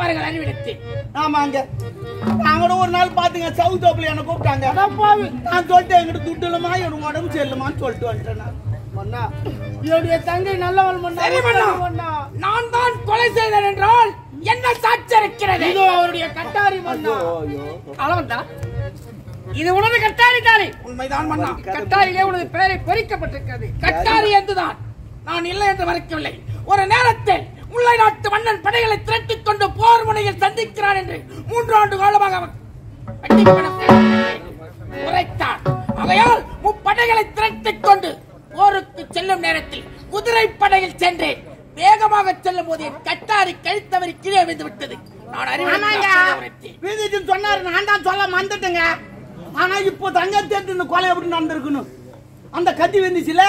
அவர்கள் அறிவிடத்தில். ஆமாங்க. நாங்க ஒரு நாள் பாத்துங்க சவுத் தோப்புல என்ன கூப்பிட்டாங்க. நான் சொல்லிட்டேன் எங்கிட்ட துட்டு இல்லமா எனக்கு உடம்பு சரியில்லைமான்னு சொல்லிட்டு வந்துட்டேன். மன்னா என்னுடைய தங்கை நல்லவள் மன்னா. சரி மன்னா, நான் தான் கொலை செய்தேன் என்றால் என்ன சாட்சி இருக்கிறது? இதோ அவருடைய கட்டாரி மன்னா. அளவந்தா, இது உனது கட்டாரி தானே? உண்மைதான் மன்னா. கட்டாரியிலே உனது பெயரை பொறிக்கப்பட்டிருக்கிறது. கட்டாரி என்றுதான், நான் இல்லை என்று மறைக்கவில்லை. ஒரு நேரத்தில் முல்லை நாட்டு மன்னன் படைகளை திரட்டிக் கொண்டு போர் முனையில் சந்திக்கிறான் என்று 3 ஆண்டு காலமாக உரைத்தான். ஆகையால் முப்படைகளை திரட்டிக் கொண்டு போருக்கு செல்லும் நேரத்தில் குதிரை படையில் சென்றேன். வேகமாக செல்லும் போது என் கட்டாரி கழுத்தவரி கீழே விழுந்து விட்டது. நான் அறிவித்து சொன்னாரு, நான் தான் சொல்ல மறந்துட்டேங்க. ஆனா இப்போ தங்க தேர்த்து இந்த கொலை எப்படி நடந்திருக்கணும்? அந்த கத்தி வந்துச்சுல,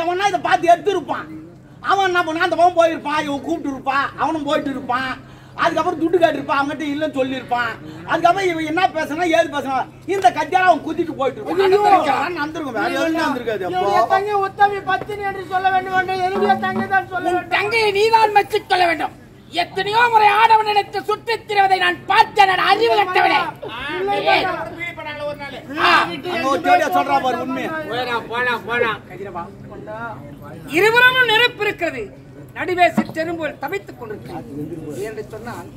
எவனா இதை பார்த்து எடுத்துருப்பான். அவன் என்ன பண்ணா, அந்த பவன் போயிருப்பான், இவன் கூப்பிட்டு இருப்பான், அவனும் போயிட்டு இருப்பான். அதுக்கப்புறம் துட்டு காட்டிருப்பான், அவங்ககிட்ட இல்லைன்னு சொல்லியிருப்பான். அதுக்கப்புறம் இவன் என்ன பேசுனா ஏது பேசுனா இந்த கத்தியால அவன் குத்திட்டு போயிட்டு இருப்பான். நடந்திருக்கும், வேற எதுவும் நடந்திருக்காது. தங்கை உத்தமி பத்தினி என்று சொல்ல வேண்டும் என்று என்னுடைய தங்கை தான் சொல்ல வேண்டும். தங்கையை நீதான் மெச்சிக் கொள்ள வேண்டும். எத்தனையோ முறை ஆடவன் நினைத்து சுற்றித் திரிவதை நான் பார்த்தேன். நான் அறிவு கட்டவில்லை. சொல்றா பாரு உண்மை. இருவரும் நெருப்பு இருக்கிறது. நடுவே சிற்றெரும்போல் தவித்துக் கொண்டிருக்கிறது என்று சொன்னால்,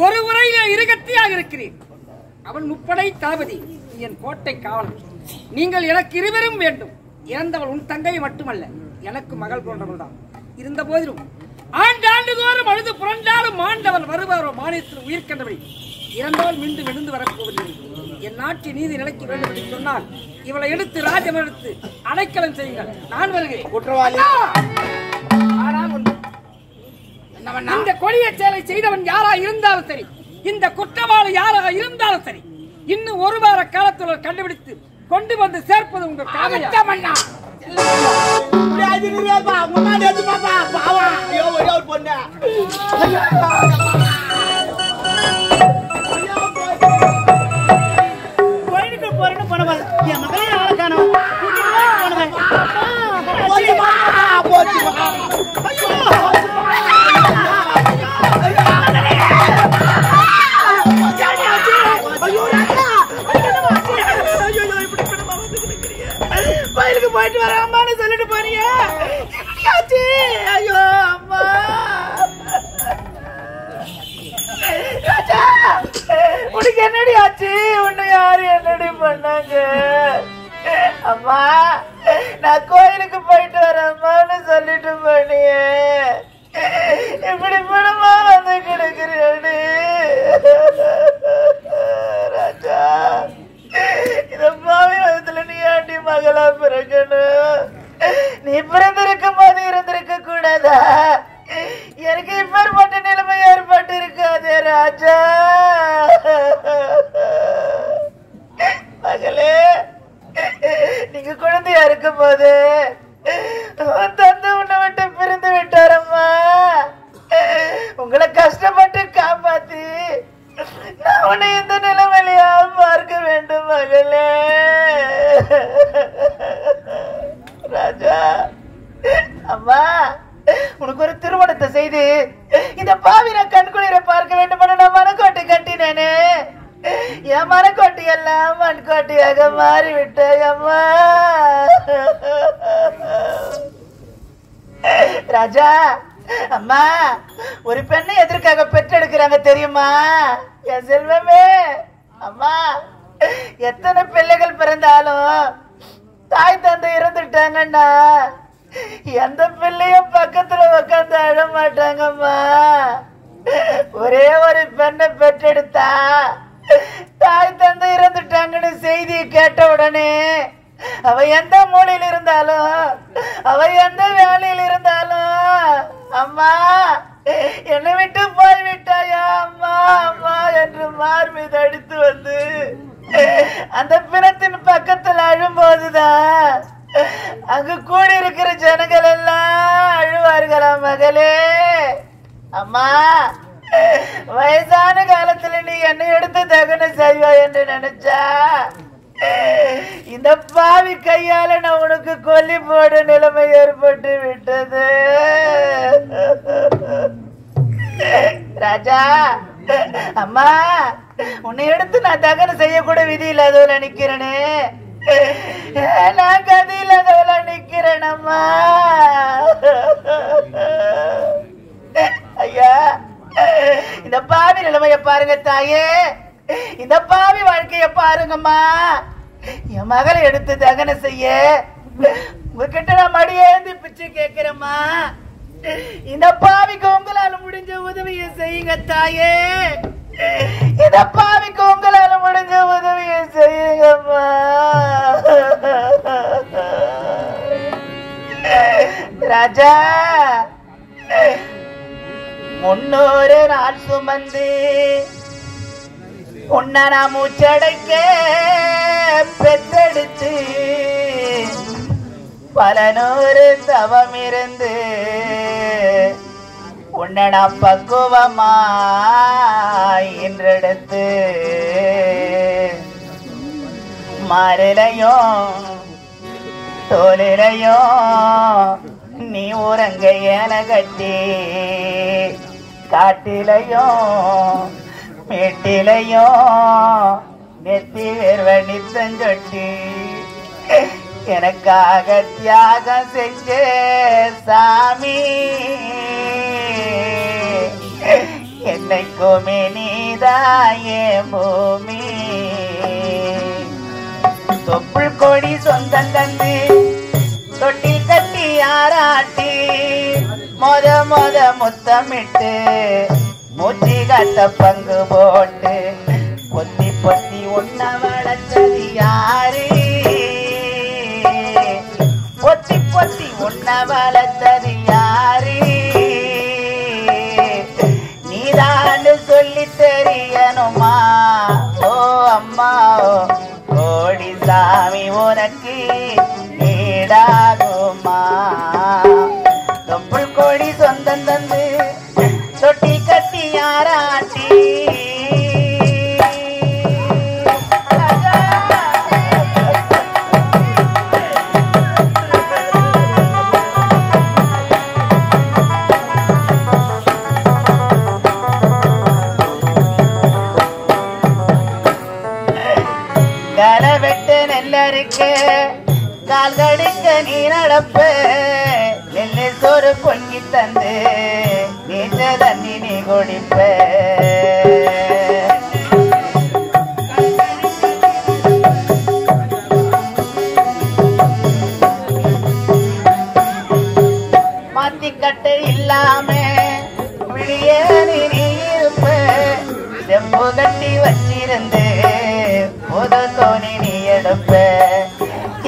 ஒரு உரையில இருகத்தியாக இருக்கிறேன். அவன் முப்படை தளபதி, என் கோட்டை காவலன். நீங்கள் எனக்கு இருவரும் வேண்டும். இறந்தவள் உன் தங்கை மட்டுமல்ல, எனக்கு மகள் போன்றவள் தான். இருந்த போதிலும் ஆண்டாண்டுதோறும் அழுது புரண்டாலும் ஆண்டவன் வருவாரோ மானியத்தில் உயிர் கண்டபடி இறந்தவள் மீண்டும் எழுந்து வரப்போவதில்லை. என் நாட்டு நீதி நிலைக்க வேண்டும் என்று சொன்னால் இவளை எடுத்து ராஜ்யம் எடுத்து அடைக்கலம் செய்யுங்கள். நான் வருகிறேன். குற்றவாளி இந்த கொடிய செயலை செய்தவன் யாரா இருந்தாலும் சரி, இந்த குற்றவாளி யாராக இருந்தாலும் சரி, இன்னும் ஒரு வார காலத்தில் கண்டுபிடித்து கொண்டு வந்து சேர்ப்பது உங்க காவல்யா. கோயிலுக்கு போறேன்னு போனவள் என் மகளே ஆளக்கானோ கோயிலுக்கு போயிட்டு வர அம்மான்னு சொல்லிட்டு போறீங்க. ஐயோ அம்மா, உனக்கு என்னடி ஆச்சு? உன்னை யாரு என்னடி பண்ணாங்க? அம்மா, நான் கோயிலுக்கு போயிட்டு வர அம்மான்னு சொல்லிட்டு போனியே, இப்படி படமா வந்து கிடக்குறேன்னு ராஜா. இந்த பாவி வயதுல நீ ஆண்டி மகளா பிறக்கணும். நீ பிறந்திருக்கும் போது இருந்திருக்க கூடாதா? எனக்கு இப்பேற்பட்ட நிலைமை ஏற்பட்டு இருக்காதே ராஜா. மகளே, நீங்க குழந்தையா இருக்கும் போது தந்தை உன்னை விட்டு பிரிந்து விட்டாரம்மா. உங்களை கஷ்டப்பட்டு காப்பாத்தி நான் உன்னை இந்த நிலைமையிலையா பார்க்க வேண்டும் மகளே. ராஜா, அம்மா, உனக்கு ஒரு திருமணத்தை செய்து இந்த பாவிர கண்குளிர பார்க்க வேண்டும் என நான் மனக்கோட்டை கட்டினேனே. என் மனக்கோட்டை எல்லாம் மண்கோட்டையாக மாறிவிட்டாய் அம்மா. ராஜா, அம்மா, ஒரு பெண்ணை எதற்காக பெற்றெடுக்கிறாங்க தெரியுமா என் செல்வமே? அம்மா, எத்தனை பிள்ளைகள் பிறந்தாலும் தாய் தந்தை இறந்துட்டாங்கன்னா எந்த பிள்ளையும் பக்கத்துல உட்காந்து அழ மாட்டாங்கம்மா. ஒரே ஒரு பெண்ணை பெற்றெடுத்தா தாய் தந்தை இறந்துட்டாங்கன்னு செய்தியை கேட்ட உடனே அவ எந்த மூலையில் இருந்தாலும், அவ எந்த வேலையில் இருந்தாலும், அம்மா என்னை விட்டு போய்விட்டாயா அம்மா அம்மா என்று மார்மீது அடித்து வந்து அந்த பிணத்தின் பக்கத்தில் அழும்போதுதான் அங்கு கூடி இருக்கிற ஜனங்கள் எல்லாம் அழுவார்களா மகளே. அம்மா, வயசான காலத்துல நீ என்னை எடுத்து தகனம் செய்வா என்று நினைச்சா இந்த பாவி கையால நான் உனக்கு கொல்லி போட நிலைமை ஏற்பட்டு விட்டது. ராஜா அம்மா உன்னை எடுத்து நான் தகனம் செய்யக்கூட விதி இல்லாதவள நிக்கிறேனே, நான் கதி இல்லாதவள நிக்கிறேன் அம்மா. ஐயா இந்த பாவி நிலைமைய பாருங்க தாயே, இந்த பாவி வாழ்க்கைய பாருங்கம்மா. என் மகளை எடுத்து தகனம் செய்ய உங்ககிட்ட நான் மடியேந்தி பிச்சை கேட்கிறேம்மா. இந்த பாவிக்கு உங்களால முடிஞ்ச உதவியை செய்யுங்க தாயே, இந்த பாவிக்கு உங்களால முடிஞ்ச உதவியை செய்யுங்கம்மா. ராஜா 300 நாள் சுமந்து உன்னை நான் மூச்சடைக்க பெத்தெடுத்து பல 100 தவம் இருந்து உன்னை நான் பக்குவமா என்றெடுத்து மாறிலையும் தோலிலையும் நீ உறங்க என கட்டி காட்டிலையும் மேட்டிலையும் நெத்தி வேர்வ நித்தஞ்சொட்டி எனக்காக தியாகம் செஞ்ச சாமி, என்னைக்குமே நீதாயே பூமி. தொப்புள் கொடி சொந்தம் தந்து தொட்டி கட்டி ஆராட்டி மொத முத்தமிட்டு மூச்சு காட்ட பங்கு போட்டு பொத்தி பொத்தி உன்ன வளர்த்தது யாரு, பொத்தி பொத்தி உன்ன வளர்த்தது யாரு, நீதான்னு சொல்லி தெரியணுமா. ஓ அம்மா கோடி சாமி உனக்கு ஈடாகுமா. தொப்புள் கோடி சொந்தம் தந்து தொட்டி கட்டி யாராட்டி கரை வெட்டு நெல்லருக்கு கால் கடிக்க நீ நடப்ப, நெல்லு சோறு பொங்கி தந்து நீச்ச தண்ணி நீ குடிப்ப. மாத்திக்கட்டு இல்லாம விழியே நீ இருப்ப, செம்பு கட்டி வச்சிருந்து புது தோணி நீ எடுப்ப.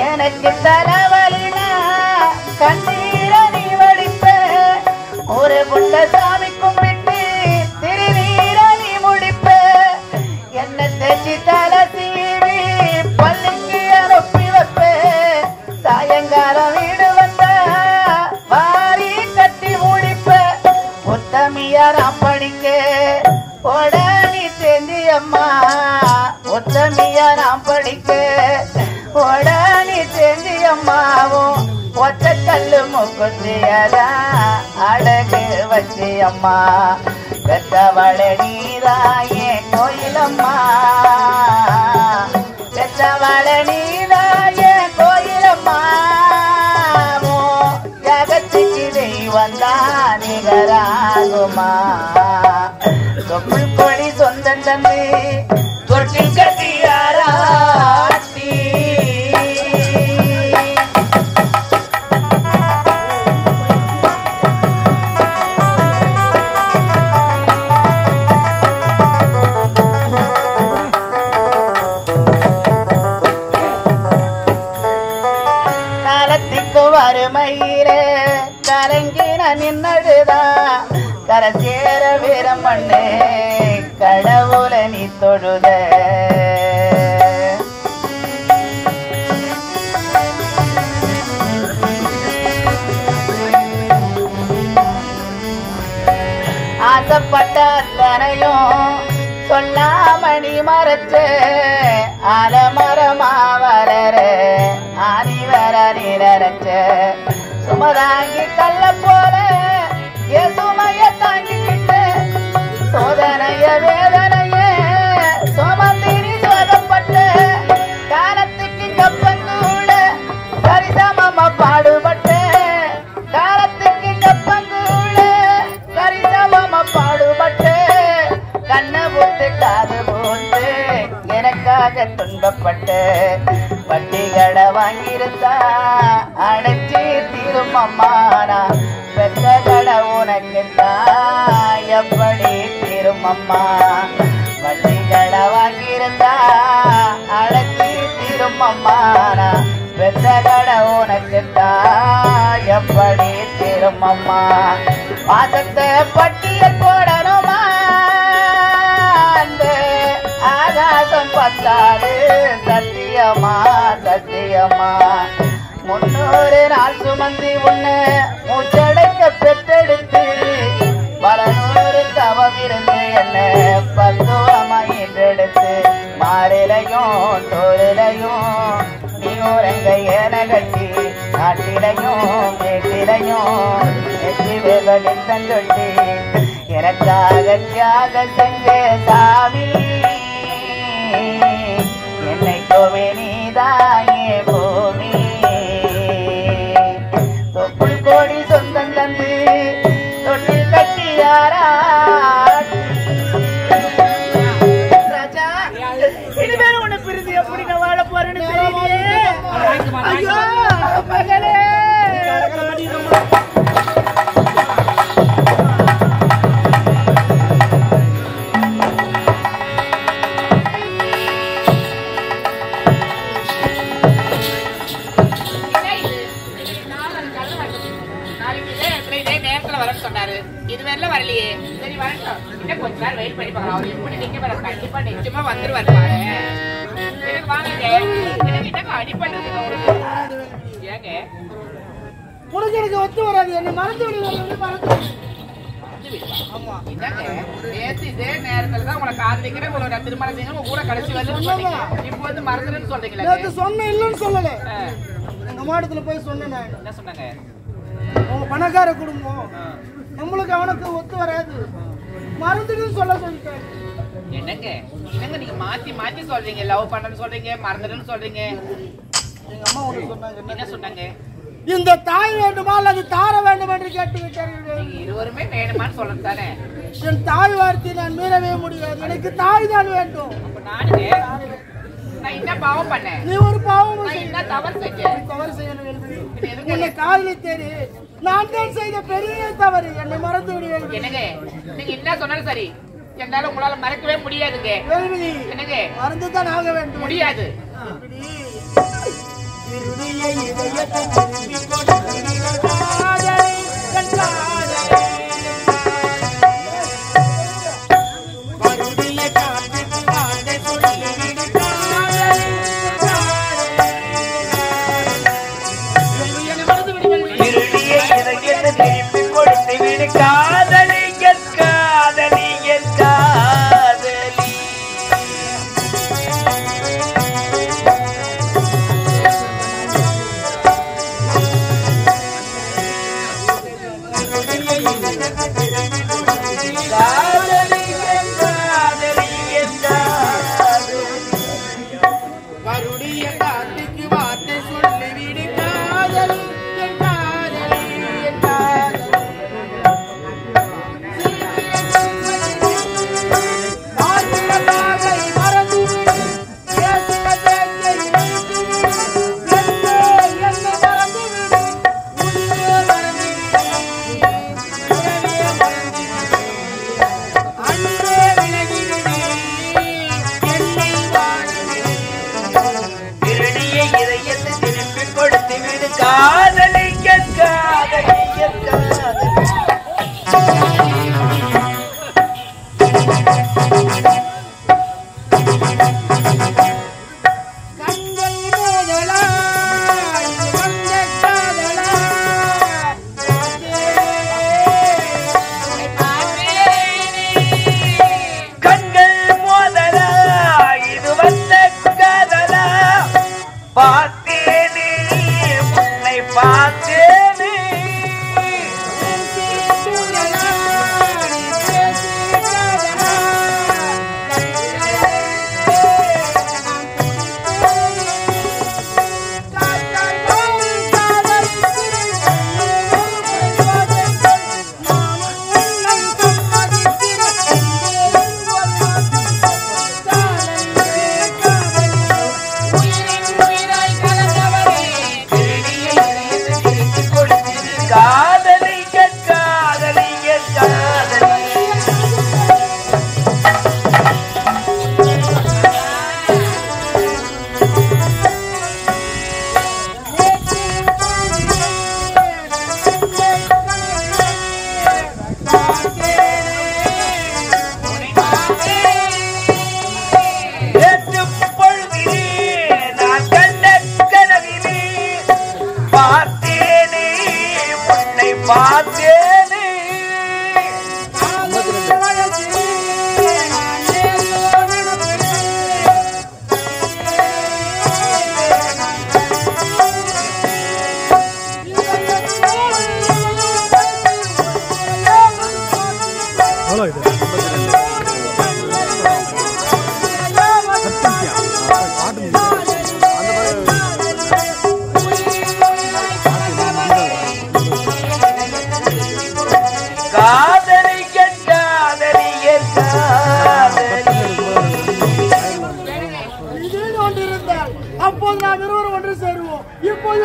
எனக்கு தலைவலினா கண்ணீர நீ வடிப்ப, ஒரு புள்ள சாமி கும்பிட்டு திருநீர நீ முடிப்ப. என்ன தேச்சி தலை சீவி பள்ளிக்கு அனுப்பி வைப்ப, சாயங்காலம் வீடு வந்த வாரி கட்டி முடிப்ப. உத்தமியாராம் படிக்க போட நீ சேர்ந்தி அம்மா, உத்தமியாராம் படிக்க போட நீ சேர்ந்தி அம்மாவும் ஒத்த கல்லு முக்குத்தியதா அடகு வச்சி அம்மா. பெத்தவள நீதாயே கோயிலம்மா, பெத்தவள நீதாயே கோயிலம்மா. ஜகத்துக்கு தெய்வந்தா நிகராகுமா. தொப்புள் கொடி சொந்தம் தந்து தொட்டி கட்டியாராட்டி காலத்துக்கு வறுமையிலே கலங்கின நின்னடுதா கரை சேர வீரம் பண்ணு கடவுள நீ தொழுத. ஆசைப்பட்ட அத்தனையும் சொல்லாமணி மறைச்ச ஆலமரமா வளர ஆதிவர நிறச்ச சுமதாங்கி கள்ள போல சுமைய தாங்கிக்கிட்டு சோதனைய வேதனைய சோமந்திரி சோகப்பட்ட காலத்துக்கு கப்பங்கூட சரிசமமா பாடுபட்ட காலத்துக்கு கப்பங்கூட சரிசமமா பாடுபட்ட கண்ணை போட்டு காது போட்டு எனக்காக துன்பப்பட்ட வட்டிகளை வாங்கியிருந்தா அடைச்சி திருமம்மானா பெற்ற கடை உனக்கு தான் எப்படி திருமம்மா வட்டிகளை வாங்கியிருந்தா அடைச்சி திருமம்மானா பெற்ற கடை உனக்கு தான் எப்படி திருமம்மா மாசத்தை பட்டிய போடணுமா ஆகாசம் பத்தாது சத்தியமா சத்தியமா 300 நாள் சுமந்தி உன்னை மூச்சடைக்க பெற்றெடுத்து பல 100 தவம் இருந்து என்ன பக்குவமா என்றெடுத்து மாறிலையும் தோரிலையும் நீ உறங்க என கட்டி நாட்டிலையும் மேட்டிலையும் எட்டி வேகலின் தந்தொட்டி எனக்காக தியாக செஞ்ச சாமி என்னைக்குமே நீதாயே பூமி தொப்புள் கோடி சொந்தம் தந்து தொட்டில் கட்டியாரா ராஜா இனிமேல் உன்னை பிரிந்து எப்படி நான் வாழ போறேன்னு தெரியலையே ஐயோ மகளே இதுவரை வரலையே சரி வரட்டும் இன்னும் கொஞ்ச நேரம் வெயிட் பண்ணி பார்க்கலாம் அவர் எப்படி நீங்க வர கண்டிப்பா நிச்சயமா வந்துருவாரு பாரு எனக்கு வாங்க எனக்கு என்ன அடிப்பட்டது உங்களுக்கு ஏங்க எனக்கு ஒத்து வராது என்ன மறந்து ஆமா என்னங்க நேத்து இதே நேரத்துல தான் உங்களை காதலிக்கிறேன் உங்களை திருமணம் செய்யணும் கூட கடைசி வந்து சொன்னீங்க இப்போ வந்து மறந்துடுன்னு சொல்றீங்களா சொன்ன இல்லைன்னு சொல்லல எங்க மாவட்டத்துல போய் சொன்னேன் நான் என்ன சொன்னாங்க உங்க பணக்கார குடும்பம் நம்மளுக்கு அவனுக்கு ஒத்து வராது மறந்துடுன்னு சொல்ல சொல்லிட்டாங்க என்னங்க என்னங்க நீங்க மாத்தி மாத்தி சொல்றீங்க லவ் பண்ணன்னு சொல்றீங்க மறந்துடுன்னு சொல்றீங்க எங்க அம்மா ஒண்ணு சொன்னாங்க என்ன சொன்னாங்க இந்த தாய் வேண்டுமா அல்லது தார வேண்டும் என்று கேட்டு விட்டார்கள் நீங்க இருவருமே வேணுமான்னு சொல்றது தானே என் தாய் வார்த்தை நான் மீறவே முடியாது எனக்கு தாய் தான் வேண்டும் அப்ப நானே நான் என்ன பாவம் பண்ணேன் நீ ஒரு பாவம் நான் என்ன தவறு செஞ்சேன் தவறு செய்யணும் என்னை காதலித்தேரு நான் தான் செய்த பெரிய தவறு என்னை மறந்து விடுவேன் என்னங்க நீங்க என்ன சொன்னாலும் சரி என்னால உங்களால மறக்கவே முடியாதுங்க என்னங்க மறந்து தான் ஆக வேண்டும் முடியாது அப்போது நாம் இருவரும் ஒன்று சேருவோம். இப்போது